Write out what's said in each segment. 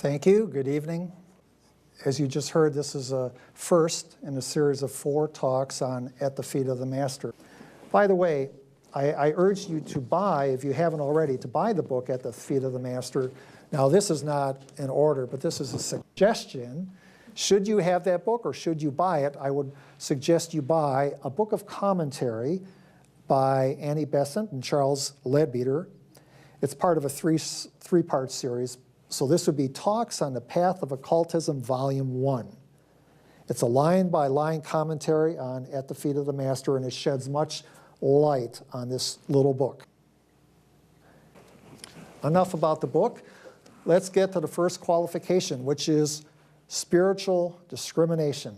Thank you. Good evening. As you just heard, this is a first in a series of 4 talks on At the Feet of the Master. By the way, I urge you to buy, if you haven't already, to buy the book At the Feet of the Master. Now, this is not an order, but this is a suggestion. Should you have that book or should you buy it, I would suggest you buy a book of commentary by Annie Besant and Charles Leadbeater. It's part of a three-part series. So this would be Talks on the Path of Occultism, Volume 1. It's a line-by-line commentary on At the Feet of the Master, and it sheds much light on this little book. Enough about the book. Let's get to the first qualification, which is spiritual discrimination.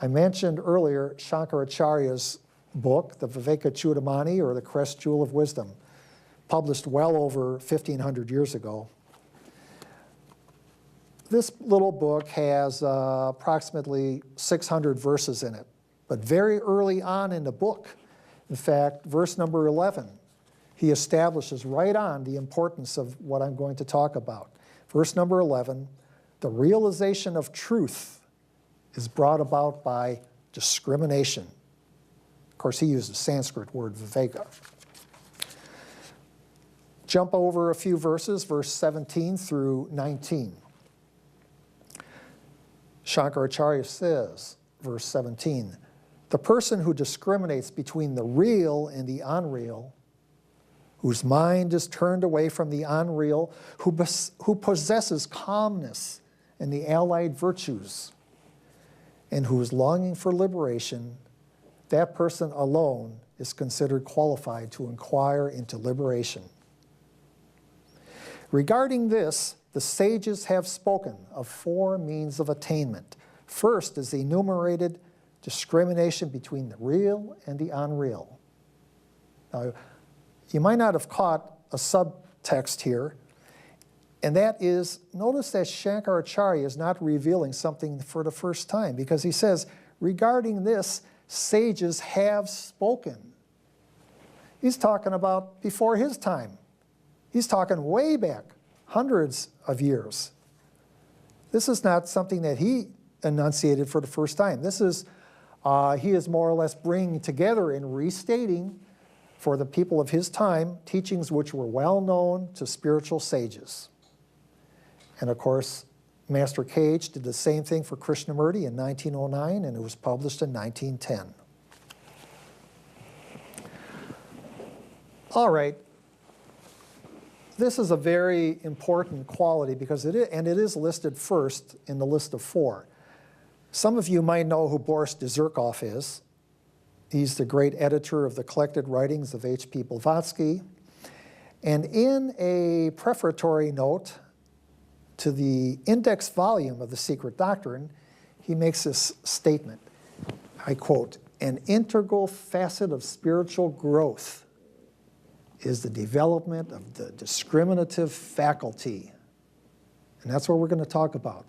I mentioned earlier Shankaracharya's book, the Viveka Chudamani, or the Crest Jewel of Wisdom, published well over 1,500 years ago. This little book has approximately 600 verses in it. But very early on in the book, in fact, verse number 11, he establishes right on the importance of what I'm going to talk about. Verse number 11, the realization of truth is brought about by discrimination. Of course, he used the Sanskrit word viveka. Jump over a few verses, verse 17 through 19. Shankaracharya says, verse 17, the person who discriminates between the real and the unreal, whose mind is turned away from the unreal, who possesses calmness and the allied virtues, and who is longing for liberation, that person alone is considered qualified to inquire into liberation. Regarding this, the sages have spoken of 4 means of attainment. First is the enumerated discrimination between the real and the unreal. Now, you might not have caught a subtext here, and that is, notice that Shankaracharya is not revealing something for the first time, because he says, regarding this, sages have spoken. He's talking about before his time. He's talking way back, hundreds of years. This is not something that he enunciated for the first time. This is, he is more or less bringing together and restating for the people of his time teachings which were well known to spiritual sages. And of course, Master Cage did the same thing for Krishnamurti in 1909, and it was published in 1910. All right. This is a very important quality because it is listed first in the list of 4. Some of you might know who Boris Dezerkov is. He's the great editor of the collected writings of H.P. Blavatsky. And in a prefatory note to the index volume of The Secret Doctrine, he makes this statement. I quote, an integral facet of spiritual growth is the development of the discriminative faculty. And that's what we're going to talk about,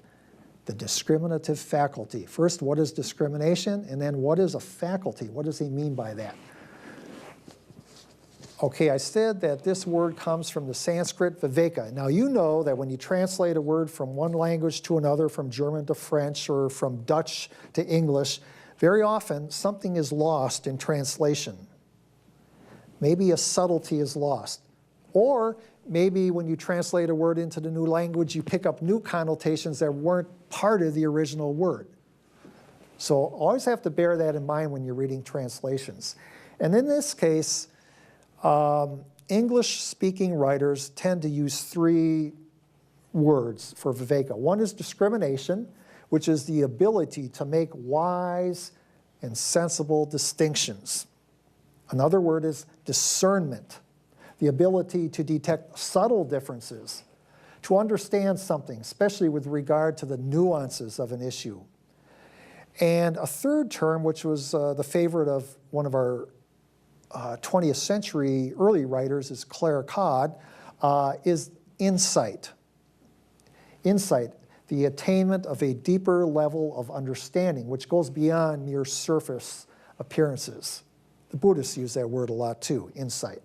the discriminative faculty. First, what is discrimination? And then what is a faculty? What does he mean by that? Okay, I said that this word comes from the Sanskrit viveka. Now you know that when you translate a word from one language to another, from German to French or from Dutch to English, very often something is lost in translation. Maybe a subtlety is lost. Or maybe when you translate a word into the new language, you pick up new connotations that weren't part of the original word. So always have to bear that in mind when you're reading translations. And in this case, English-speaking writers tend to use 3 words for viveka. One is discrimination, which is the ability to make wise and sensible distinctions. Another word is discernment, the ability to detect subtle differences, to understand something, especially with regard to the nuances of an issue. And a third term, which was the favorite of one of our 20th century early writers, is Claire Codd, is insight. Insight, the attainment of a deeper level of understanding, which goes beyond mere surface appearances. The Buddhists use that word a lot too, insight.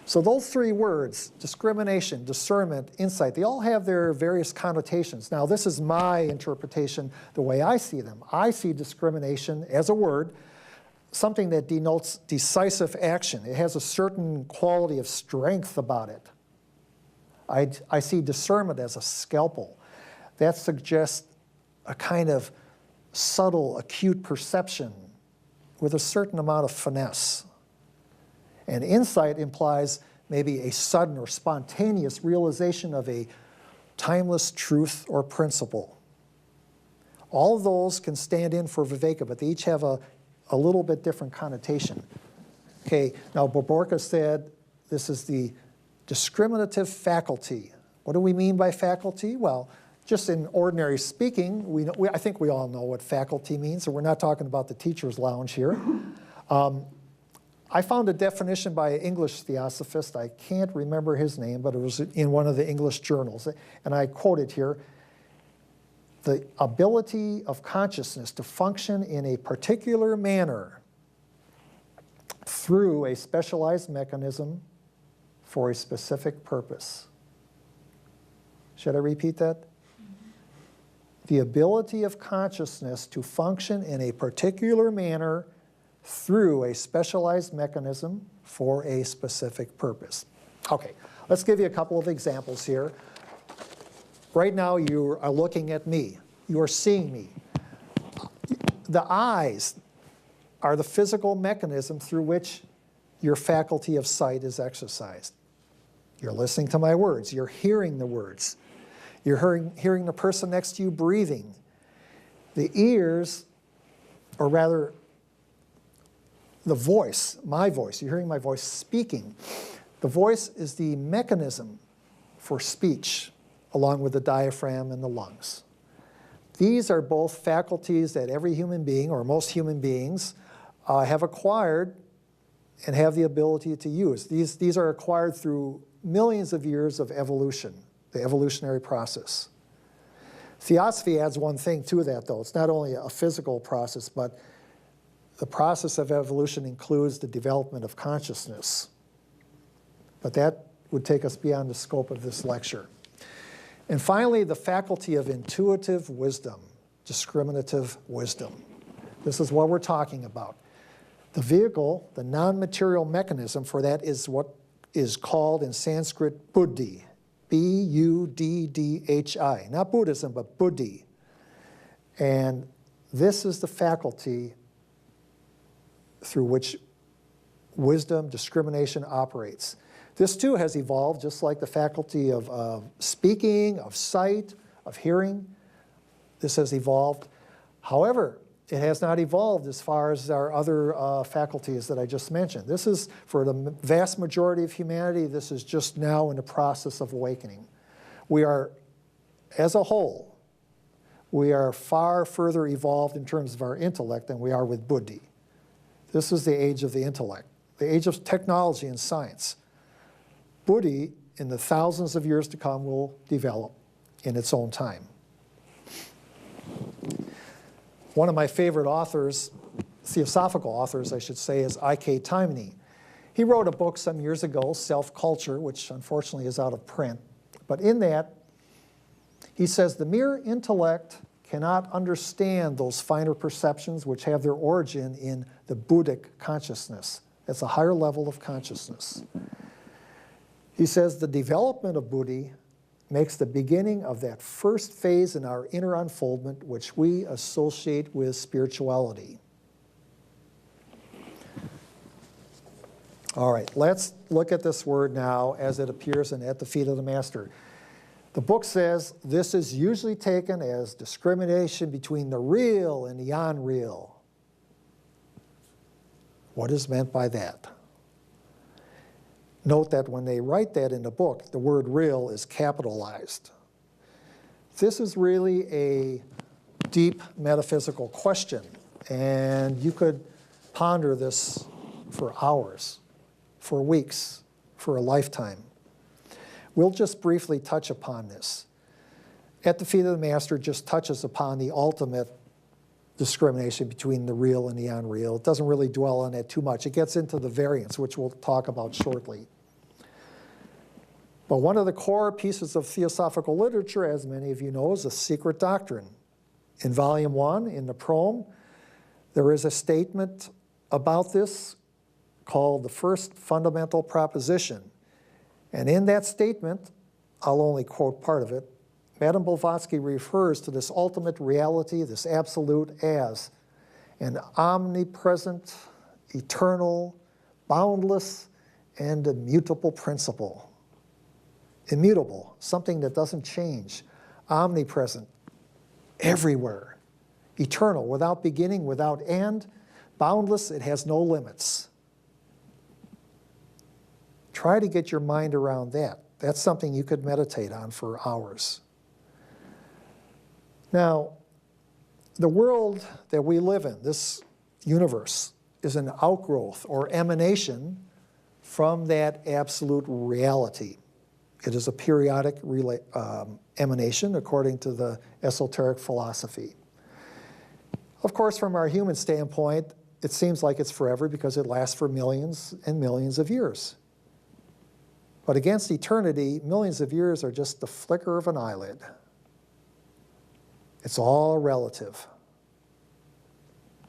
So those three words, discrimination, discernment, insight, they all have their various connotations. Now, this is my interpretation, the way I see them. I see discrimination as a word, something that denotes decisive action. It has a certain quality of strength about it. I see discernment as a scalpel. That suggests a kind of subtle, acute perception with a certain amount of finesse. And insight implies maybe a sudden or spontaneous realization of a timeless truth or principle. All of those can stand in for viveka, but they each have a little bit different connotation. Okay, now Boborka said this is the discriminative faculty. What do we mean by faculty? Well, just in ordinary speaking, I think we all know what faculty means, so we're not talking about the teacher's lounge here. I found a definition by an English theosophist. I can't remember his name, but it was in one of the English journals. And I quote it here: the ability of consciousness to function in a particular manner through a specialized mechanism for a specific purpose. Should I repeat that? The ability of consciousness to function in a particular manner through a specialized mechanism for a specific purpose. Okay, let's give you a couple of examples here. Right now you are looking at me. You are seeing me. The eyes are the physical mechanism through which your faculty of sight is exercised. You're listening to my words. You're hearing the words. You're hearing the person next to you breathing. The ears, or rather the voice, my voice, you're hearing my voice speaking. The voice is the mechanism for speech, along with the diaphragm and the lungs. These are both faculties that every human being, or most human beings, have acquired and have the ability to use. These are acquired through millions of years of evolution, the evolutionary process. Theosophy adds one thing to that, though. It's not only a physical process, but the process of evolution includes the development of consciousness. But that would take us beyond the scope of this lecture. And finally, the faculty of intuitive wisdom, discriminative wisdom. This is what we're talking about. The vehicle, the non-material mechanism for that is what is called in Sanskrit buddhi, B-U-D-D-H-I. Not Buddhism, but buddhi. And this is the faculty through which wisdom, discrimination operates. This too has evolved, just like the faculty of speaking, of sight, of hearing. This has evolved. However, it has not evolved as far as our other faculties that I just mentioned. This is, for the vast majority of humanity, this is just now in the process of awakening. We are, as a whole, we are far further evolved in terms of our intellect than we are with buddhi. This is the age of the intellect, the age of technology and science. Buddhi, in the thousands of years to come, will develop in its own time. One of my favorite authors, theosophical authors, I should say, is I.K. Taimni. He wrote a book some years ago, Self-Culture, which unfortunately is out of print. But in that, he says the mere intellect cannot understand those finer perceptions which have their origin in the Buddhic consciousness. It's a higher level of consciousness. He says the development of buddhi makes the beginning of that first phase in our inner unfoldment which we associate with spirituality. All right, let's look at this word now as it appears in At the Feet of the Master. The book says this is usually taken as discrimination between the real and the unreal. What is meant by that? Note that when they write that in the book, the word real is capitalized. This is really a deep metaphysical question, and you could ponder this for hours, for weeks, for a lifetime. We'll just briefly touch upon this. At the Feet of the Master just touches upon the ultimate discrimination between the real and the unreal. It doesn't really dwell on that too much. It gets into the variance, which we'll talk about shortly. But one of the core pieces of theosophical literature, as many of you know, is the secret doctrine. In Volume 1, in the Prome, there is a statement about this called the First Fundamental Proposition. And in that statement, I'll only quote part of it, Madame Blavatsky refers to this ultimate reality, this absolute, as an omnipresent, eternal, boundless, and immutable principle. Immutable, something that doesn't change, omnipresent, everywhere, eternal, without beginning, without end, boundless, it has no limits. Try to get your mind around that. That's something you could meditate on for hours. Now, the world that we live in, this universe, is an outgrowth or emanation from that absolute reality. It is a periodic emanation according to the esoteric philosophy. Of course, from our human standpoint, it seems like it's forever because it lasts for millions and millions of years. But against eternity, millions of years are just the flicker of an eyelid. It's all relative.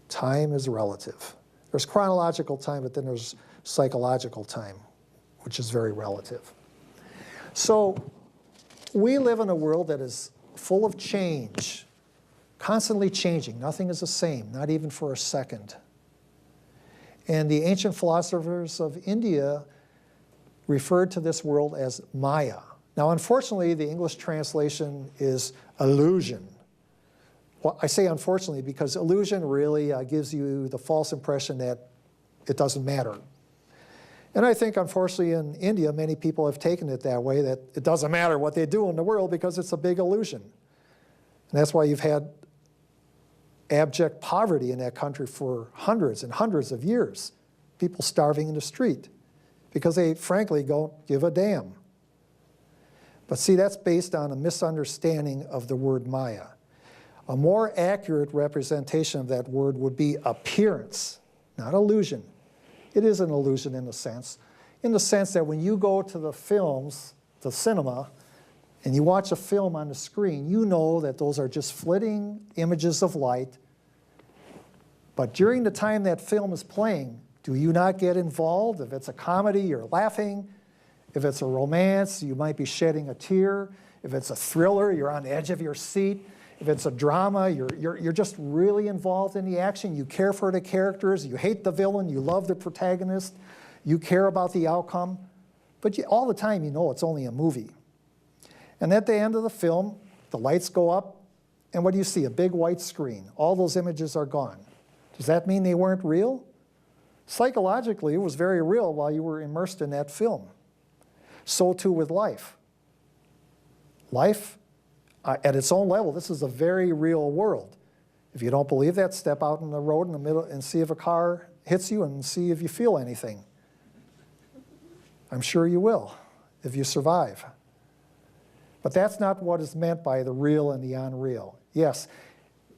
Time is relative. There's chronological time, but then there's psychological time, which is very relative. So we live in a world that is full of change, constantly changing. Nothing is the same, not even for a second. And the ancient philosophers of India referred to this world as Maya. Now, unfortunately, the English translation is illusion. Well, I say unfortunately because illusion really gives you the false impression that it doesn't matter. And I think, unfortunately, in India, many people have taken it that way, that it doesn't matter what they do in the world because it's a big illusion. And that's why you've had abject poverty in that country for hundreds and hundreds of years. People starving in the street because they, frankly, don't give a damn. But see, that's based on a misunderstanding of the word Maya. A more accurate representation of that word would be appearance, not illusion. It is an illusion in the sense that when you go to the films, the cinema, and you watch a film on the screen, you know that those are just flitting images of light. But during the time that film is playing, do you not get involved? If it's a comedy, you're laughing. If it's a romance, you might be shedding a tear. If it's a thriller, you're on the edge of your seat. If it's a drama, you're just really involved in the action. You care for the characters. You hate the villain. You love the protagonist. You care about the outcome. But all the time you know it's only a movie. And at the end of the film, the lights go up, and what do you see? A big white screen. All those images are gone. Does that mean they weren't real? Psychologically, it was very real while you were immersed in that film. So too with life. Life, at its own level, this is a very real world. If you don't believe that, step out in the road in the middle and see if a car hits you and see if you feel anything. I'm sure you will, if you survive. But that's not what is meant by the real and the unreal. Yes,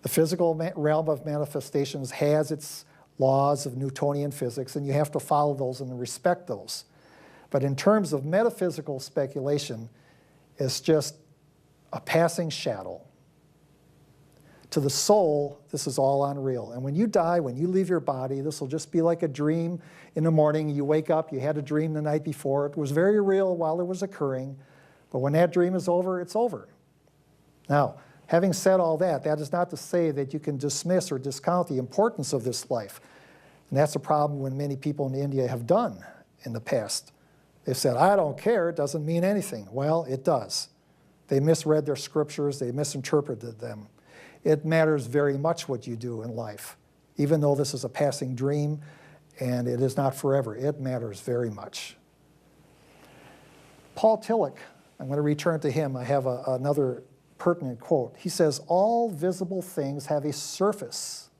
the physical realm of manifestations has its laws of Newtonian physics, and you have to follow those and respect those. But in terms of metaphysical speculation, it's just a passing shadow. To the soul, this is all unreal. And when you die, when you leave your body, this will just be like a dream in the morning. You wake up, you had a dream the night before. It was very real while it was occurring. But when that dream is over, it's over. Now, having said all that, that is not to say that you can dismiss or discount the importance of this life. And that's a problem when many people in India have done in the past. They've said, I don't care, it doesn't mean anything. Well, it does. They misread their scriptures, they misinterpreted them. It matters very much what you do in life. Even though this is a passing dream and it is not forever, it matters very much. Paul Tillich, I'm going to return to him. I have another pertinent quote. He says, all visible things have a surface.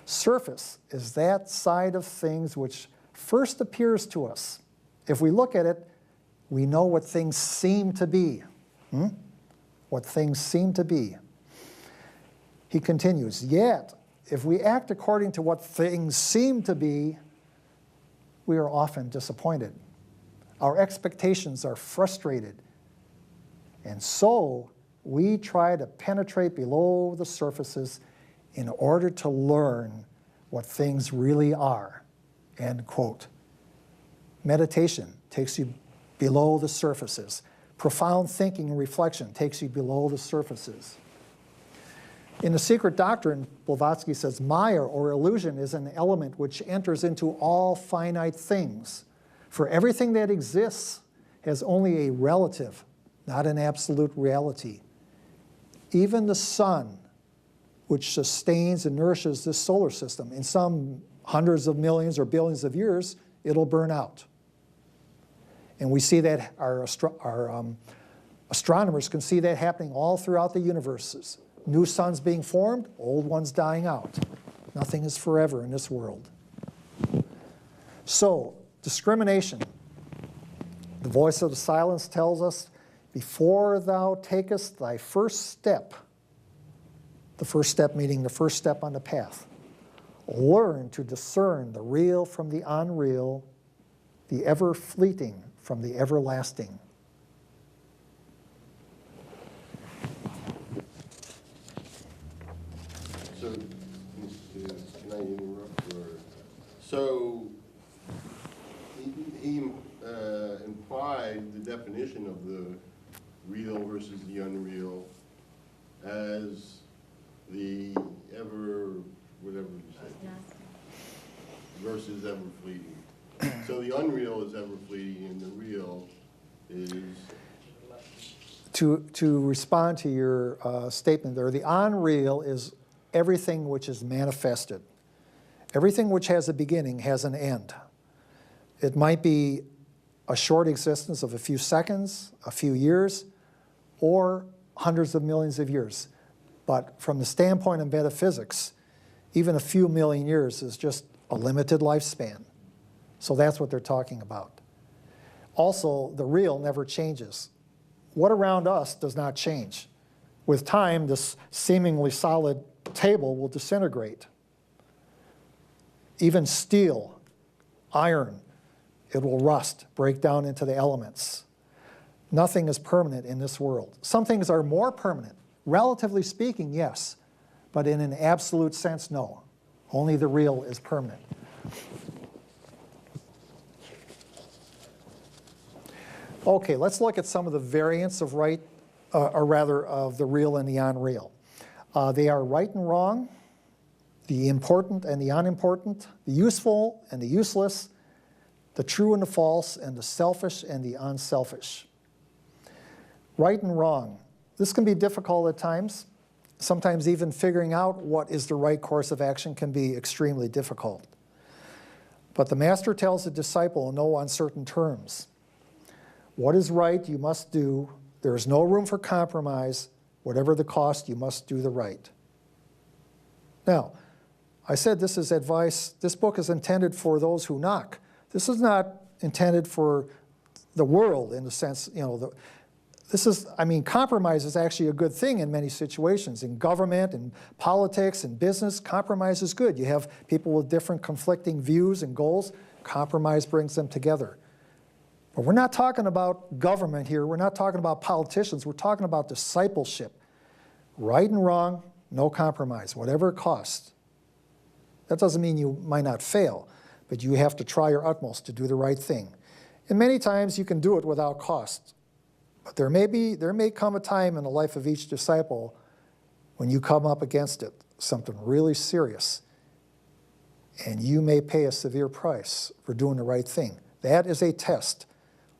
Surface is that side of things which first appears to us. If we look at it, we know what things seem to be. What things seem to be. He continues, yet, if we act according to what things seem to be, we are often disappointed. Our expectations are frustrated. And so we try to penetrate below the surfaces in order to learn what things really are, end quote. Meditation takes you below the surfaces. Profound thinking and reflection takes you below the surfaces. In The Secret Doctrine, Blavatsky says, Maya, or illusion, is an element which enters into all finite things. For everything that exists has only a relative, not an absolute reality. Even the sun, which sustains and nourishes this solar system, in some hundreds of millions or billions of years, it'll burn out. And we see that our astronomers can see that happening all throughout the universes. New suns being formed, old ones dying out. Nothing is forever in this world. So, discrimination. The voice of the silence tells us, before thou takest thy first step, the first step meaning the first step on the path, learn to discern the real from the unreal, the ever fleeting from the everlasting. So, can I interrupt? So, he implied the definition of the real versus the unreal as the ever, whatever you say, versus ever fleeting. So the unreal is ever fleeting and the real is... To respond to your statement there, the unreal is everything which is manifested. Everything which has a beginning has an end. It might be a short existence of a few seconds, a few years, or hundreds of millions of years. But from the standpoint of metaphysics, even a few million years is just a limited lifespan. So that's what they're talking about. Also, the real never changes. What around us does not change. With time, this seemingly solid table will disintegrate. Even steel, iron, it will rust, break down into the elements. Nothing is permanent in this world. Some things are more permanent. Relatively speaking, yes, but in an absolute sense, no. Only the real is permanent. Okay, let's look at some of the variants of right, or rather of the real and the unreal. They are right and wrong, the important and the unimportant, the useful and the useless, the true and the false, and the selfish and the unselfish. Right and wrong. This can be difficult at times. Sometimes even figuring out what is the right course of action can be extremely difficult. But the master tells the disciple in no uncertain terms, what is right you must do. There is no room for compromise. Whatever the cost, you must do the right. Now, I said this is advice. This book is intended for those who knock. This is not intended for the world in the sense, you know, compromise is actually a good thing in many situations. In government, in politics, in business, compromise is good. You have people with different conflicting views and goals. Compromise brings them together. But we're not talking about government here. We're not talking about politicians. We're talking about discipleship. Right and wrong, no compromise, whatever it costs. That doesn't mean you might not fail, but you have to try your utmost to do the right thing. And many times you can do it without cost. But there may come a time in the life of each disciple when you come up against it, something really serious, and you may pay a severe price for doing the right thing. That is a test.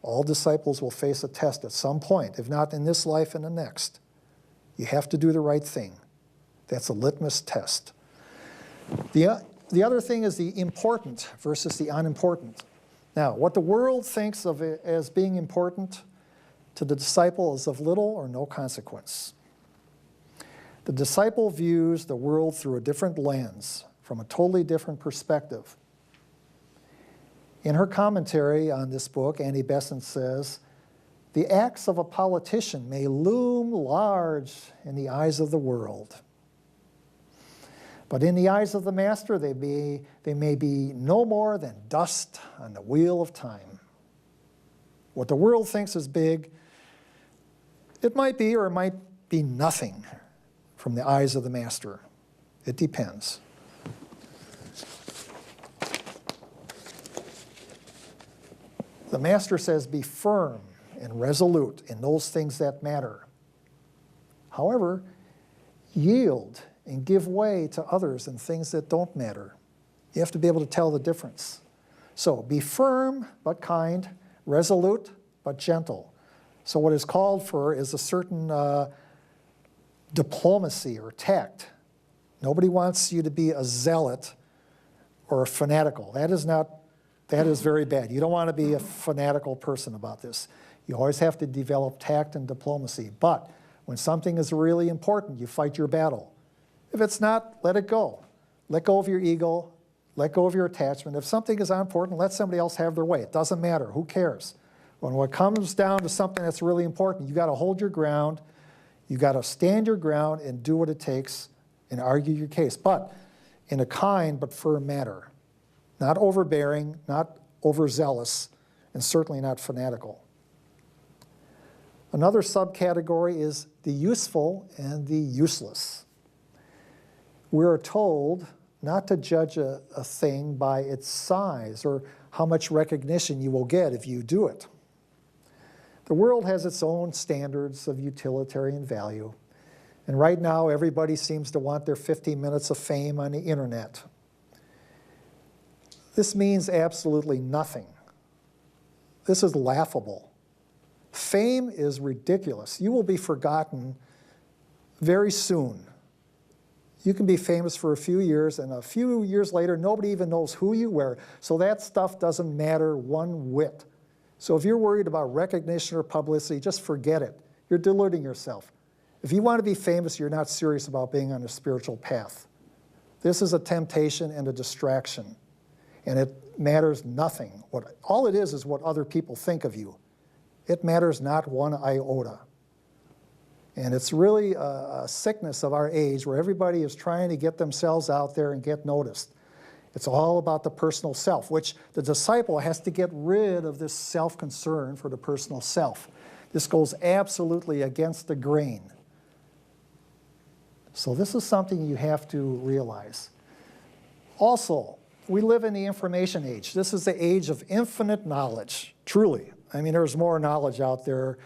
All disciples will face a test at some point, if not in this life and the next. You have to do the right thing. That's a litmus test. The other thing is the important versus the unimportant. Now, what the world thinks of it as being important to the disciple is of little or no consequence. The disciple views the world through a different lens, from a totally different perspective. In her commentary on this book, Annie Besant says, the acts of a politician may loom large in the eyes of the world. But in the eyes of the master, they may be no more than dust on the wheel of time. What the world thinks is big, it might be or it might be nothing from the eyes of the master. It depends. The master says, be firm and resolute in those things that matter. However, yield and give way to others in things that don't matter. You have to be able to tell the difference. So be firm but kind, resolute but gentle. So what is called for is a certain diplomacy or tact. Nobody wants you to be a zealot or a fanatical. That is very bad. You don't want to be a fanatical person about this. You always have to develop tact and diplomacy. But when something is really important, you fight your battle. If it's not, let it go. Let go of your ego. Let go of your attachment. If something is important, let somebody else have their way. It doesn't matter. Who cares? When it comes down to something that's really important, you got to hold your ground. You got to stand your ground and do what it takes and argue your case. But in a kind but firm manner. Not overbearing, not overzealous, and certainly not fanatical. Another subcategory is the useful and the useless. We're told not to judge a thing by its size or how much recognition you will get if you do it. The world has its own standards of utilitarian value. And right now, everybody seems to want their 15 minutes of fame on the internet. This means absolutely nothing. This is laughable. Fame is ridiculous. You will be forgotten very soon. You can be famous for a few years, and a few years later, nobody even knows who you were. So that stuff doesn't matter one whit. So if you're worried about recognition or publicity, just forget it. You're deluding yourself. If you want to be famous, you're not serious about being on a spiritual path. This is a temptation and a distraction. And it matters nothing. All it is what other people think of you. It matters not one iota. And it's really a sickness of our age where everybody is trying to get themselves out there and get noticed. It's all about the personal self, which the disciple has to get rid of this self-concern for the personal self. This goes absolutely against the grain. So this is something you have to realize. Also, we live in the information age. This is the age of infinite knowledge, truly. I mean, there's more knowledge out there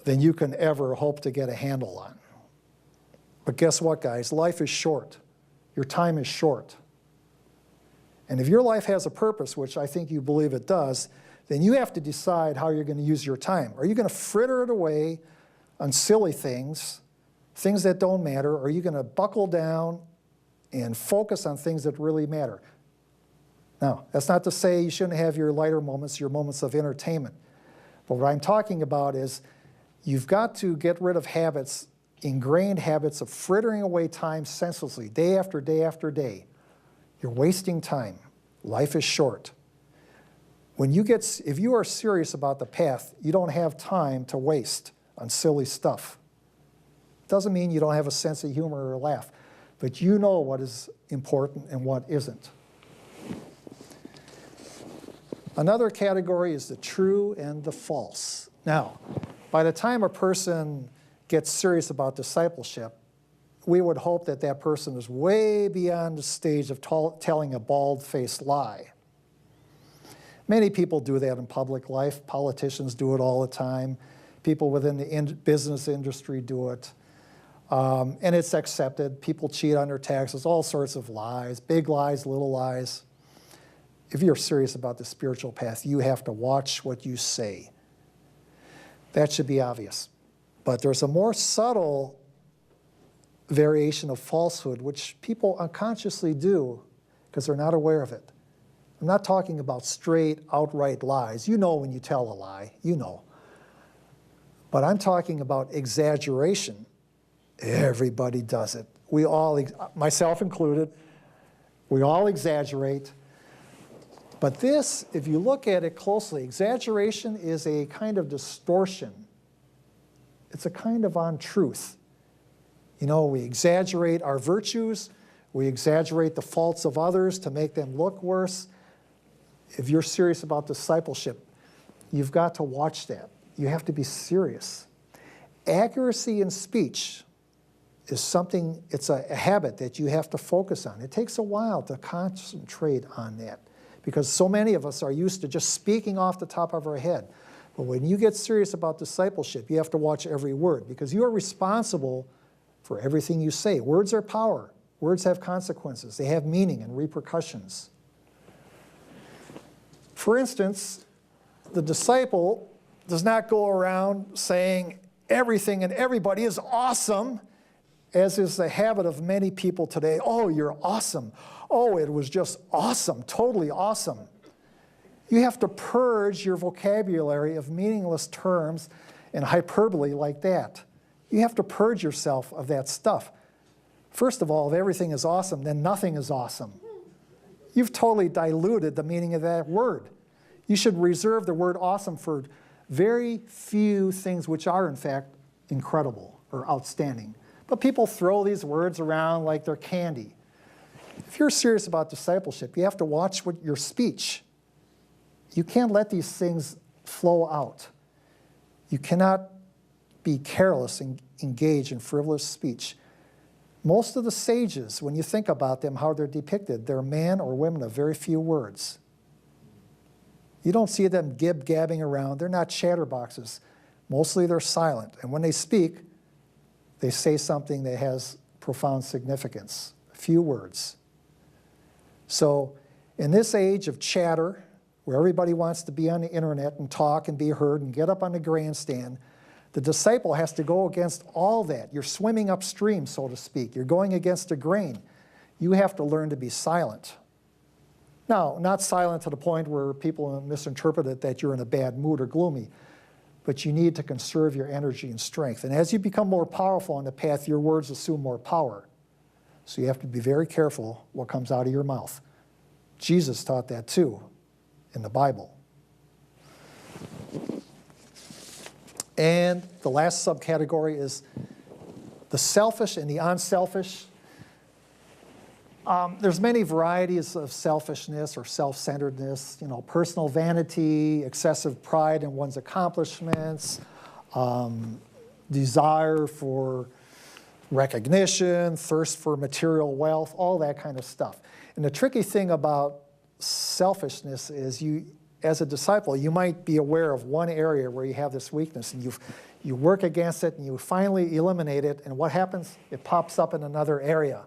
than you can ever hope to get a handle on. But guess what, guys? Life is short. Your time is short. And if your life has a purpose, which I think you believe it does, then you have to decide how you're going to use your time. Are you going to fritter it away on silly things, things that don't matter, or are you going to buckle down and focus on things that really matter? Now, that's not to say you shouldn't have your lighter moments, your moments of entertainment. But what I'm talking about is you've got to get rid of habits, ingrained habits of frittering away time senselessly, day after day after day. You're wasting time. Life is short. If you are serious about the path, you don't have time to waste on silly stuff. Doesn't mean you don't have a sense of humor or a laugh, but you know what is important and what isn't. Another category is the true and the false. Now, by the time a person gets serious about discipleship, we would hope that that person is way beyond the stage of telling a bald-faced lie. Many people do that in public life. Politicians do it all the time. People within the business industry do it. And it's accepted. People cheat on their taxes, all sorts of lies, big lies, little lies. If you're serious about the spiritual path, you have to watch what you say. That should be obvious. But there's a more subtle variation of falsehood, which people unconsciously do because they're not aware of it. I'm not talking about straight, outright lies. You know when you tell a lie, you know. But I'm talking about exaggeration. Everybody does it. We all, myself included, we all exaggerate. But this, if you look at it closely, exaggeration is a kind of distortion. It's a kind of untruth. You know, we exaggerate our virtues. We exaggerate the faults of others to make them look worse. If you're serious about discipleship, You've got to watch that. You have to be serious. Accuracy in speech is something, it's a habit that you have to focus on. It takes a while to concentrate on that because so many of us are used to just speaking off the top of our head. But when you get serious about discipleship, you have to watch every word because you are responsible for everything you say. Words are power. Words have consequences. They have meaning and repercussions. For instance, the disciple does not go around saying everything and everybody is awesome, as is the habit of many people today. Oh, you're awesome. Oh, it was just awesome, totally awesome. You have to purge your vocabulary of meaningless terms and hyperbole like that. You have to purge yourself of that stuff. First of all, if everything is awesome, then nothing is awesome. You've totally diluted the meaning of that word. You should reserve the word awesome for very few things which are, in fact, incredible or outstanding. But people throw these words around like they're candy. If you're serious about discipleship, you have to watch your speech. You can't let these things flow out. You cannot be careless and engage in frivolous speech. Most of the sages, when you think about them, how they're depicted, they're men or women of very few words. You don't see them gib-gabbing around. They're not chatterboxes. Mostly they're silent. And when they speak, they say something that has profound significance. Few words. So in this age of chatter, where everybody wants to be on the internet and talk and be heard and get up on the grandstand, the disciple has to go against all that. You're swimming upstream, so to speak. You're going against the grain. You have to learn to be silent. Now, not silent to the point where people misinterpret it that you're in a bad mood or gloomy, but you need to conserve your energy and strength. And as you become more powerful on the path, your words assume more power. So you have to be very careful what comes out of your mouth. Jesus taught that too in the Bible. And the last subcategory is the selfish and the unselfish. There's many varieties of selfishness or self-centeredness, personal vanity, excessive pride in one's accomplishments, desire for recognition, thirst for material wealth, all that kind of stuff. And the tricky thing about selfishness is as a disciple, you might be aware of one area where you have this weakness and you work against it and you finally eliminate it, and what happens? It pops up in another area.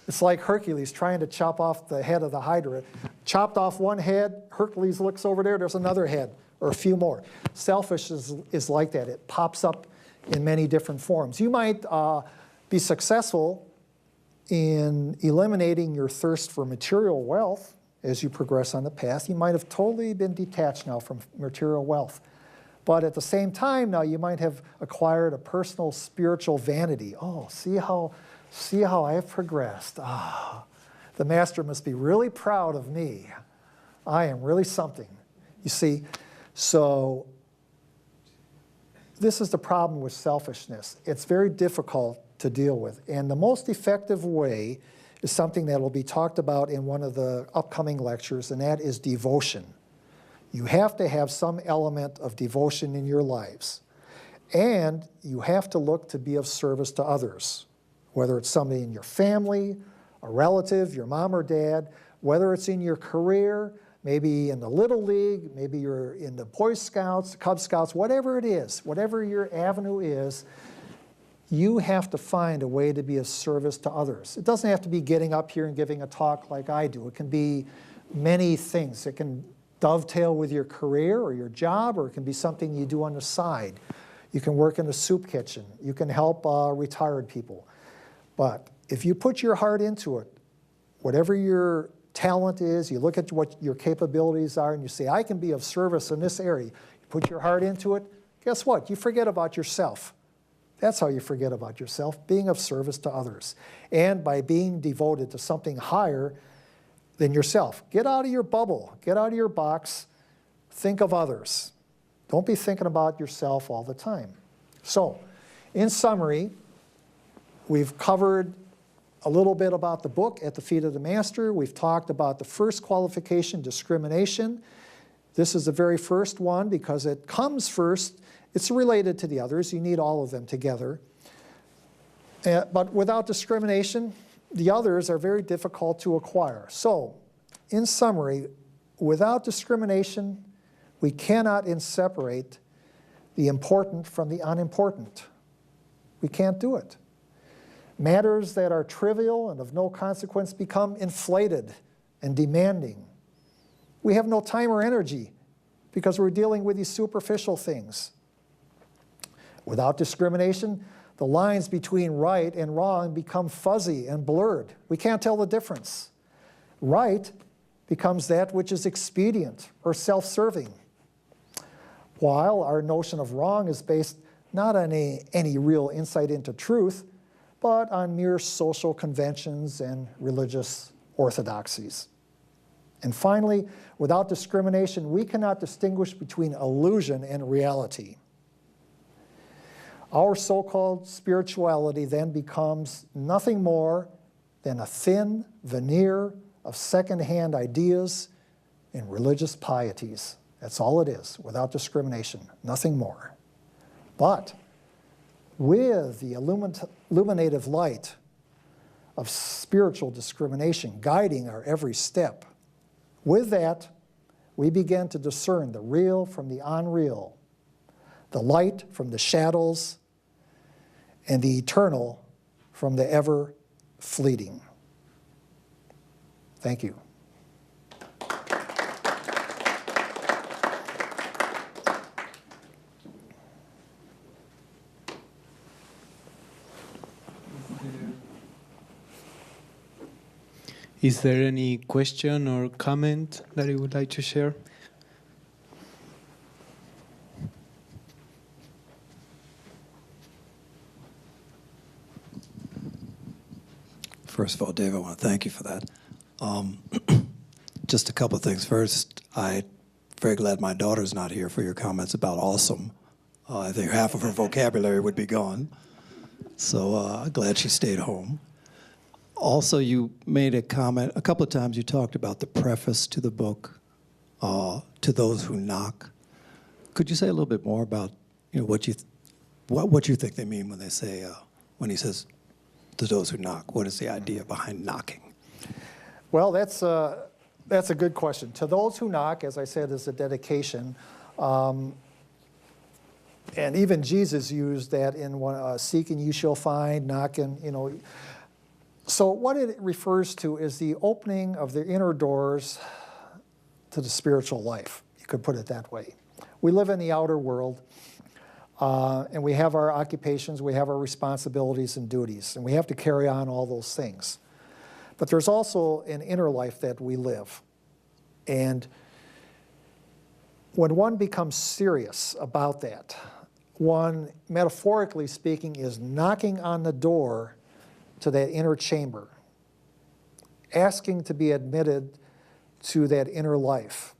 It's like Hercules trying to chop off the head of the Hydra. Chopped off one head, Hercules looks over there, there's another head, or a few more. Selfish is like that. It pops up in many different forms. You might be successful in eliminating your thirst for material wealth as you progress on the path. You might have totally been detached now from material wealth. But at the same time now, you might have acquired a personal spiritual vanity. Oh, see how I have progressed. The master must be really proud of me. I am really something. You see, so this is the problem with selfishness. It's very difficult to deal with. And the most effective way is something that will be talked about in one of the upcoming lectures, and that is devotion. You have to have some element of devotion in your lives. And you have to look to be of service to others, whether it's somebody in your family, a relative, your mom or dad, whether it's in your career, maybe in the Little League, maybe you're in the Boy Scouts, Cub Scouts, whatever it is, whatever your avenue is, you have to find a way to be of service to others. It doesn't have to be getting up here and giving a talk like I do. It can be many things. It can dovetail with your career or your job, or it can be something you do on the side. You can work in a soup kitchen. You can help retired people. But if you put your heart into it, whatever your talent is, you look at what your capabilities are and you say, I can be of service in this area. You put your heart into it, guess what? You forget about yourself. That's how you forget about yourself, being of service to others. And by being devoted to something higher than yourself. Get out of your bubble. Get out of your box. Think of others. Don't be thinking about yourself all the time. So, in summary, we've covered a little bit about the book, At the Feet of the Master. We've talked about the first qualification, discrimination. This is the very first one because it comes first. It's related to the others. You need all of them together. But without discrimination, the others are very difficult to acquire. So, in summary, without discrimination, we cannot separate the important from the unimportant. We can't do it. Matters that are trivial and of no consequence become inflated and demanding. We have no time or energy because we're dealing with these superficial things. Without discrimination, the lines between right and wrong become fuzzy and blurred. We can't tell the difference. Right becomes that which is expedient or self-serving, while our notion of wrong is based not on any real insight into truth, but on mere social conventions and religious orthodoxies. And finally, without discrimination, we cannot distinguish between illusion and reality. Our so-called spirituality then becomes nothing more than a thin veneer of second-hand ideas and religious pieties. That's all it is, without discrimination, nothing more. But with the illuminative light of spiritual discrimination guiding our every step, with that, we begin to discern the real from the unreal, the light from the shadows, and the eternal from the ever-fleeting. Thank you. Is there any question or comment that you would like to share? First of all, Dave, I want to thank you for that. Just a couple of things. First, I'm very glad my daughter's not here for your comments about awesome. I think half of her vocabulary would be gone. So glad she stayed home. Also, you made a comment, a couple of times you talked about the preface to the book, To Those Who Knock. Could you say a little bit more about what you think they mean when they say, when he says, to those who knock? What is the idea behind knocking? Well, that's a good question. To those who knock, as I said, is a dedication. And even Jesus used that in one, seeking you shall find, knocking, So what it refers to is the opening of the inner doors to the spiritual life. You could put it that way. We live in the outer world, and we have our occupations, we have our responsibilities and duties, and we have to carry on all those things. But there's also an inner life that we live. And when one becomes serious about that, one, metaphorically speaking, is knocking on the door to that inner chamber, asking to be admitted to that inner life.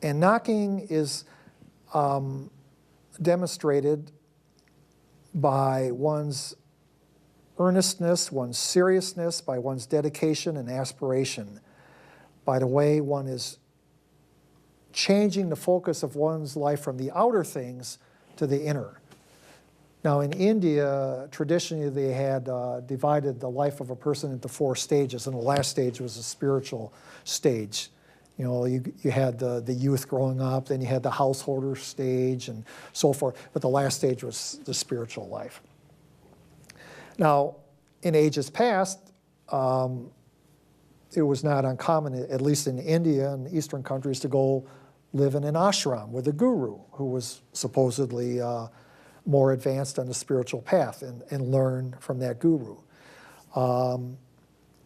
And knocking is demonstrated by one's earnestness, one's seriousness, by one's dedication and aspiration, by the way one is changing the focus of one's life from the outer things to the inner. Now, in India, traditionally they had divided the life of a person into 4 stages, and the last stage was the spiritual stage. You had the youth growing up, then you had the householder stage, and so forth. But the last stage was the spiritual life. Now, in ages past, it was not uncommon, at least in India and Eastern countries, to go live in an ashram with a guru who was supposedly more advanced on the spiritual path and learn from that guru.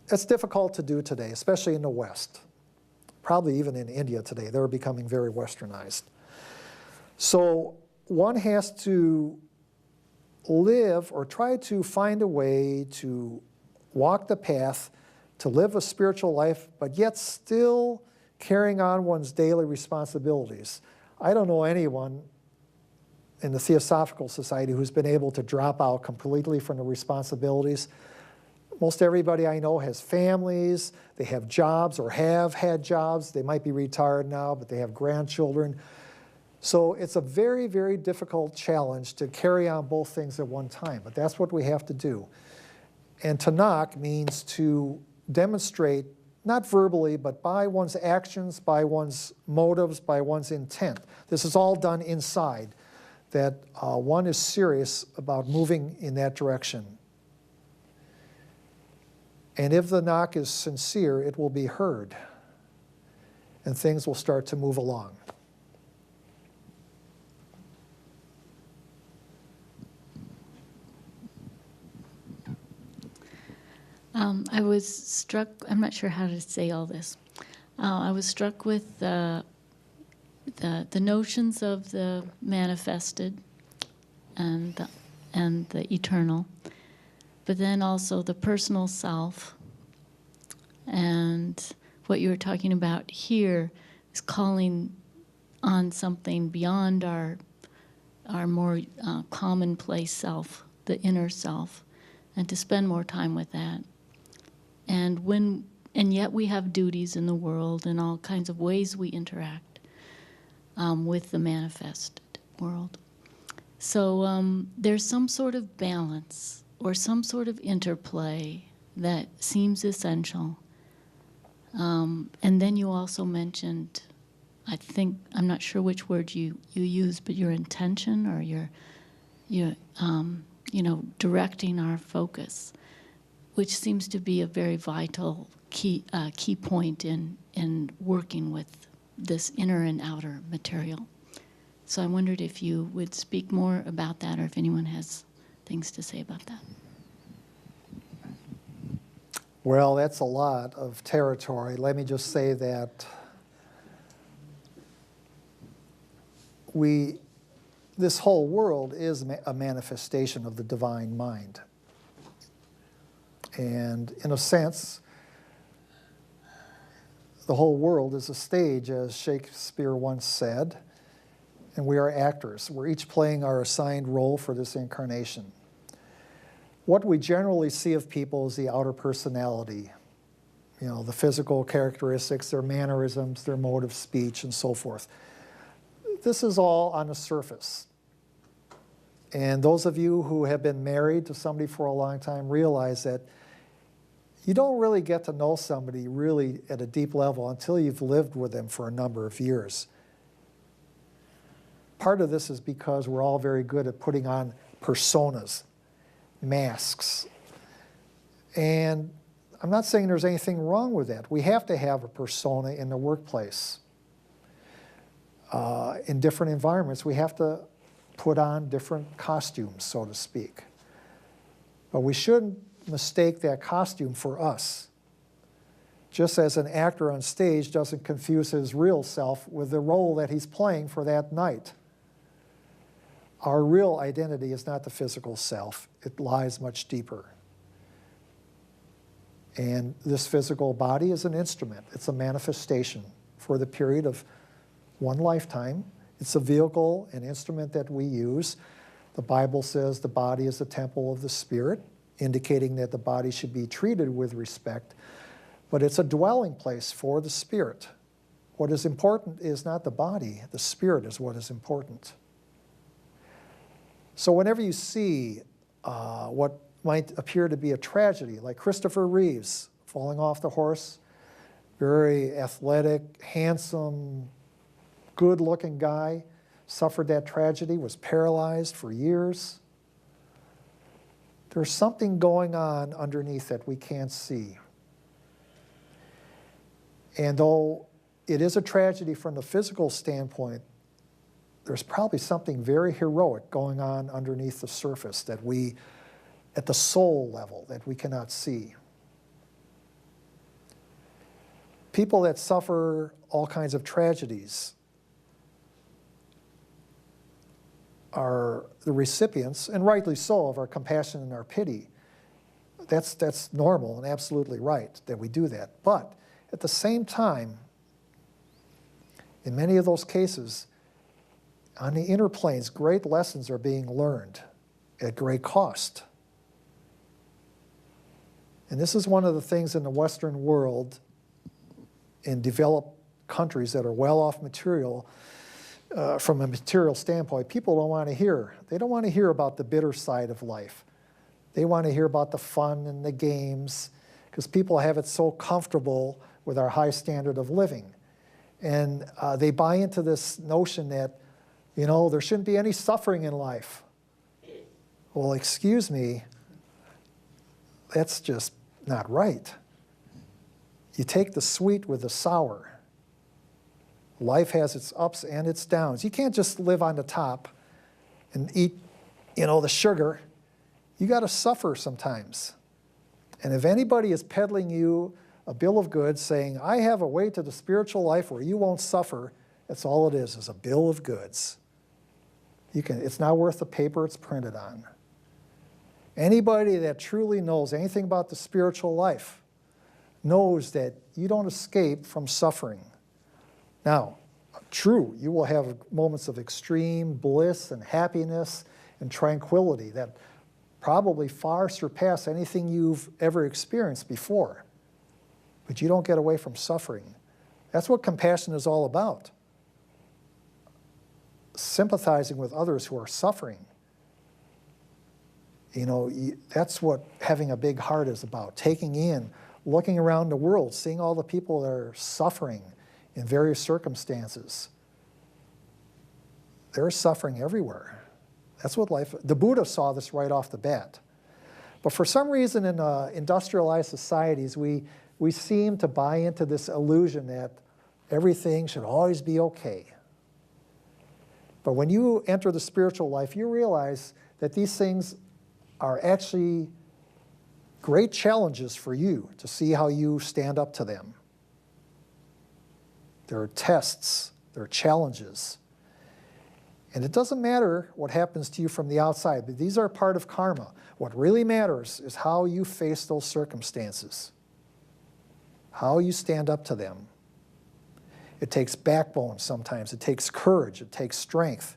It's difficult to do today, especially in the West. Probably even in India today. They're becoming very westernized. So one has to live or try to find a way to walk the path, to live a spiritual life, but yet still carrying on one's daily responsibilities. I don't know anyone in the Theosophical Society who's been able to drop out completely from the responsibilities. Most everybody I know has families, they have jobs or have had jobs. They might be retired now, but they have grandchildren. So it's a very, very difficult challenge to carry on both things at one time, but that's what we have to do. And to knock means to demonstrate, not verbally, but by one's actions, by one's motives, by one's intent. This is all done inside, that one is serious about moving in that direction. And if the knock is sincere, it will be heard, and things will start to move along. I was struck, I'm not sure how to say all this. I was struck with the notions of the manifested and the eternal, but then also the personal self. And what you were talking about here is calling on something beyond our more commonplace self, the inner self, and to spend more time with that. And yet we have duties in the world and all kinds of ways we interact with the manifested world. So there's some sort of balance or some sort of interplay that seems essential. And then you also mentioned, I think, I'm not sure which word you used, but your intention or your directing our focus, which seems to be a very vital key point in working with this inner and outer material. So I wondered if you would speak more about that, or if anyone has things to say about that. Well, that's a lot of territory. Let me just say that this whole world is a manifestation of the divine mind. And in a sense, the whole world is a stage, as Shakespeare once said, and we are actors. We're each playing our assigned role for this incarnation. What we generally see of people is the outer personality, the physical characteristics, their mannerisms, their mode of speech, and so forth. This is all on the surface. And those of you who have been married to somebody for a long time realize that you don't really get to know somebody really at a deep level until you've lived with them for a number of years. Part of this is because we're all very good at putting on personas, masks. And I'm not saying there's anything wrong with that. We have to have a persona in the workplace. In different environments, we have to put on different costumes, so to speak. But we shouldn't mistake that costume for us. Just as an actor on stage doesn't confuse his real self with the role that he's playing for that night. Our real identity is not the physical self. It lies much deeper. And this physical body is an instrument. It's a manifestation for the period of one lifetime. It's a vehicle, an instrument that we use. The Bible says the body is the temple of the Spirit, indicating that the body should be treated with respect. But it's a dwelling place for the Spirit. What is important is not the body. The Spirit is what is important. So whenever you see what might appear to be a tragedy, like Christopher Reeves falling off the horse, very athletic, handsome, good-looking guy, suffered that tragedy, was paralyzed for years. There's something going on underneath that we can't see. And though it is a tragedy from the physical standpoint, there's probably something very heroic going on underneath the surface that we, at the soul level, that we cannot see. People that suffer all kinds of tragedies are the recipients, and rightly so, of our compassion and our pity. That's normal and absolutely right that we do that. But at the same time, in many of those cases, on the inner planes, great lessons are being learned at great cost. And this is one of the things in the Western world, in developed countries that are well off material, from a material standpoint, people don't want to hear. They don't want to hear about the bitter side of life. They want to hear about the fun and the games, because people have it so comfortable with our high standard of living. And they buy into this notion that, you know, there shouldn't be any suffering in life. Well, excuse me, that's just not right. You take the sweet with the sour. Life has its ups and its downs. You can't just live on the top and eat, you know, the sugar. You got to suffer sometimes. And if anybody is peddling you a bill of goods saying, I have a way to the spiritual life where you won't suffer, that's all it is a bill of goods. It's not worth the paper it's printed on. Anybody that truly knows anything about the spiritual life knows that you don't escape from suffering. Now, true, you will have moments of extreme bliss and happiness and tranquility that probably far surpass anything you've ever experienced before. But you don't get away from suffering. That's what compassion is all about. Sympathizing with others who are suffering. You know, that's what having a big heart is about. Taking in, looking around the world, seeing all the people that are suffering in various circumstances. There's suffering everywhere. That's what life, the Buddha saw this right off the bat. But for some reason in industrialized societies, we seem to buy into this illusion that everything should always be okay. But when you enter the spiritual life, you realize that these things are actually great challenges for you to see how you stand up to them. There are tests, there are challenges. And it doesn't matter what happens to you from the outside, but these are part of karma. What really matters is how you face those circumstances, how you stand up to them. It takes backbone sometimes, it takes courage, it takes strength.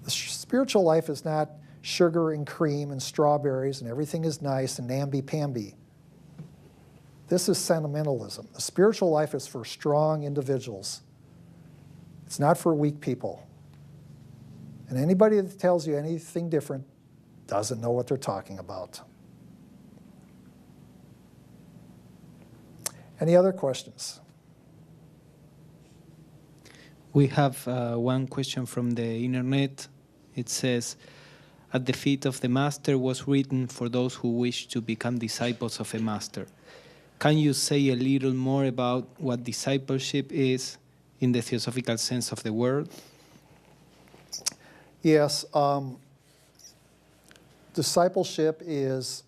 The spiritual life is not sugar and cream and strawberries and everything is nice and namby-pamby. This is sentimentalism. The spiritual life is for strong individuals. It's not for weak people. And anybody that tells you anything different doesn't know what they're talking about. Any other questions? We have one question from the internet. It says, "At the feet of the Master was written for those who wish to become disciples of a Master. Can you say a little more about what discipleship is in the theosophical sense of the word?" Yes. Discipleship is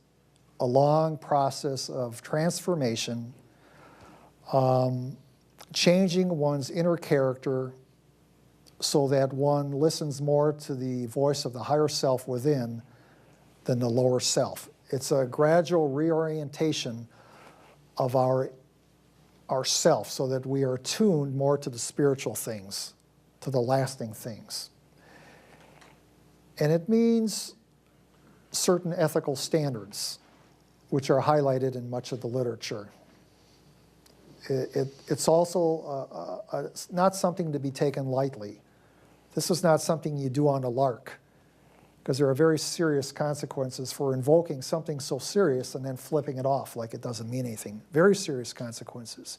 a long process of transformation, changing one's inner character so that one listens more to the voice of the higher self within than the lower self. It's a gradual reorientation of our self so that we are tuned more to the spiritual things, to the lasting things. And it means certain ethical standards, which are highlighted in much of the literature. It's also not something to be taken lightly. This is not something you do on a lark, because there are very serious consequences for invoking something so serious and then flipping it off like it doesn't mean anything. Very serious consequences.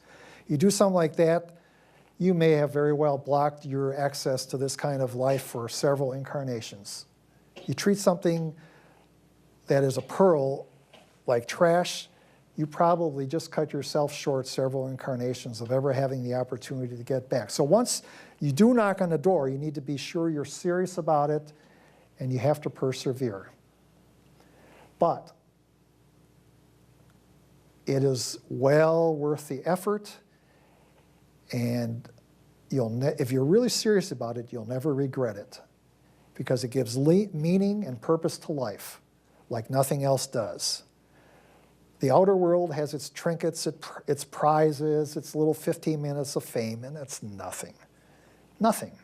You do something like that, you may have very well blocked your access to this kind of life for several incarnations. You treat something that is a pearl like trash, you probably just cut yourself short several incarnations of ever having the opportunity to get back. So once you do knock on the door, you need to be sure you're serious about it, and you have to persevere. But it is well worth the effort, and if you're really serious about it, you'll never regret it, because it gives meaning and purpose to life like nothing else does. The outer world has its trinkets, its prizes, its little 15 minutes of fame, and that's nothing. Nothing.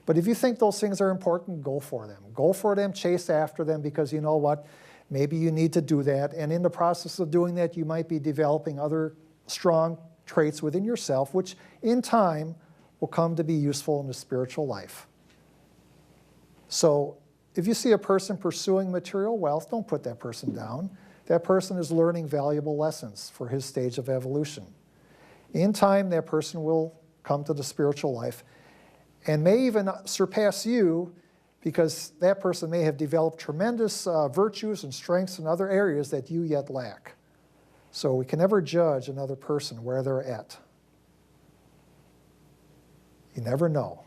But if you think those things are important, go for them. Go for them, chase after them, because you know what? maybe you need to do that. And in the process of doing that, you might be developing other strong traits within yourself, which in time will come to be useful in the spiritual life. So if you see a person pursuing material wealth, don't put that person down. That person is learning valuable lessons for his stage of evolution. In time, that person will come to the spiritual life and may even surpass you, because that person may have developed tremendous virtues and strengths in other areas that you yet lack. So we can never judge another person where they're at. You never know.